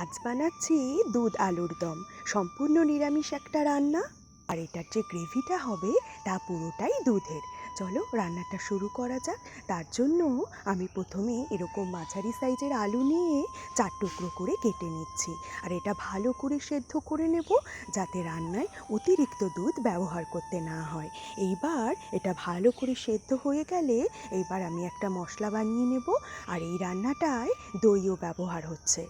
আজ বানাচ্ছি দুধ আলুর দম। সম্পূর্ণ নিরামিষ একটা রান্না। আর এটার যে গ্রেভিটা হবে তা পুরোটাই দুধের। চলো রান্নাটা শুরু করা যাক। তার জন্য আমি প্রথমে এরকম মাঝারি সাইজের আলু নিয়ে 4 টুকরো করে কেটে নিচ্ছি। আর এটা ভালো করে সেদ্ধ করে নেব, যাতে রান্নায় অতিরিক্ত দুধ ব্যবহার করতে না হয়। এইবার এটা ভালো করে সেদ্ধ হয়ে গেলে এইবার আমি একটা মশলা বানিয়ে নেব। আর এই রান্নাটায় দইও ব্যবহার হচ্ছে।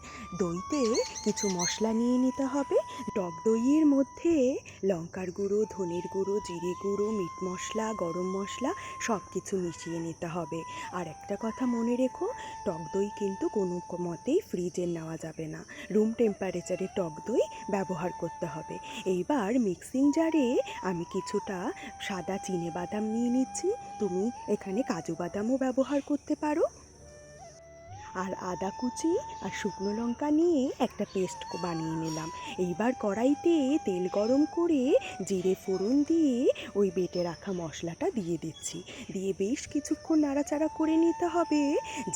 দইতে কিছু মশলা নিয়ে নিতে হবে। টক দইয়ের মধ্যে লঙ্কার গুঁড়ো, ধনের গুঁড়ো, জিরে গুঁড়ো, মিট মশলা, গরম মশলা সব কিছু মিশিয়ে নিতে হবে। আর একটা কথা মনে রেখো, টক দই কিন্তু কোনো মতেই ফ্রিজে নেওয়া যাবে না। রুম টেম্পারেচারে টক দই ব্যবহার করতে হবে। এইবার মিক্সিং জারে আমি কিছুটা সাদা চিনেবাদাম নিয়ে নিচ্ছি। তুমি এখানে কাজু বাদামও ব্যবহার করতে পারো। আর আদা কুচি আর শুকনো লঙ্কা নিয়ে একটা পেস্ট বানিয়ে নিলাম। এইবার কড়াইতে তেল গরম করে জিরে ফোড়ন দিয়ে ওই বেটে রাখা মশলাটা দিয়ে দিচ্ছি। দিয়ে বেশ কিছুক্ষণ নাড়াচাড়া করে নিতে হবে।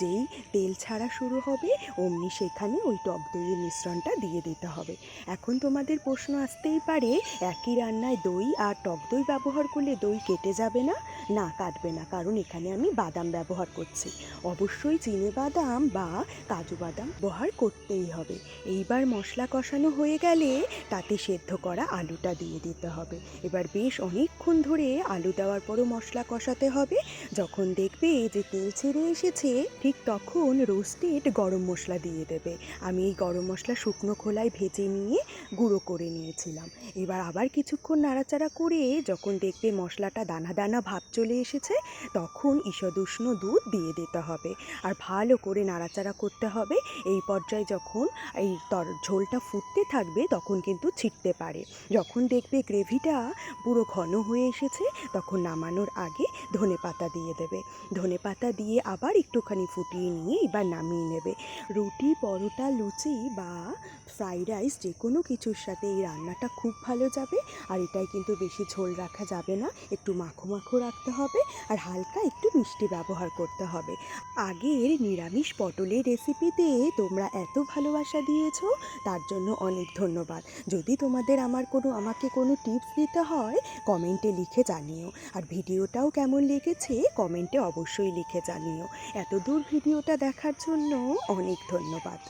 যেই তেল ছাড়া শুরু হবে অমনি সেখানে ওই টক দইয়ের মিশ্রণটা দিয়ে দিতে হবে। এখন তোমাদের প্রশ্ন আসতেই পারে, একই রান্নায় দই আর টক দই ব্যবহার করলে দই কেটে যাবে না? না, কাটবে না, কারণ এখানে আমি বাদাম ব্যবহার করছি। অবশ্যই চিনেবাদাম বা কাজু বাদাম ব্যবহার করতেই হবে। এইবার মশলা কষানো হয়ে গেলে তাতে সেদ্ধ করা আলুটা দিয়ে দিতে হবে। এবার বেশ অনেকক্ষণ ধরে আলু দেওয়ার পরও মশলা কষাতে হবে। যখন দেখবে যে তেল ছেড়ে এসেছে, ঠিক তখন রোস্টেড গরম মশলা দিয়ে দেবে। আমি এই গরম মশলা শুকনো খোলায় ভেজে নিয়ে গুঁড়ো করে নিয়েছিলাম। এবার আবার কিছুক্ষণ নাড়াচাড়া করে যখন দেখবে মশলাটা দানা দানা ভাব চলে এসেছে, তখন ঈষদুষ্ণ দুধ দিয়ে দিতে হবে। আর ভালো করে নাড়াচাড়া করতে হবে। এই পর্যায়ে যখন এই ঝোলটা ফুটতে থাকবে তখন কিন্তু ছিটতে পারে। যখন দেখবে গ্রেভিটা পুরো ঘন হয়ে এসেছে, তখন নামানোর আগে ধনেপাতা দিয়ে দেবে। ধনেপাতা দিয়ে আবার একটুখানি ফুটিয়ে নিয়ে এবার নামিয়ে নেবে। রুটি, পরোটা, লুচি বা ফ্রাইড রাইস যে কোনো কিছুর সাথে এই রান্নাটা খুব ভালো যাবে। আর এটাই কিন্তু বেশি ঝোল রাখা যাবে না, একটু মাখো মাখো রাখতে হবে। আর হালকা একটু মিষ্টি ব্যবহার করতে হবে। আগের নিরামিষ পটলের রেসিপিতে তোমরা এত ভালোবাসা দিয়েছো, তার জন্য অনেক ধন্যবাদ। যদি তোমাদের আমাকে কোনো টিপস দিতে হয়, কমেন্টে লিখে জানিও। আর ভিডিওটাও কেমন লেগেছে কমেন্টে অবশ্যই লিখে জানিও। এত দূর ভিডিওটা দেখার জন্য অনেক ধন্যবাদ।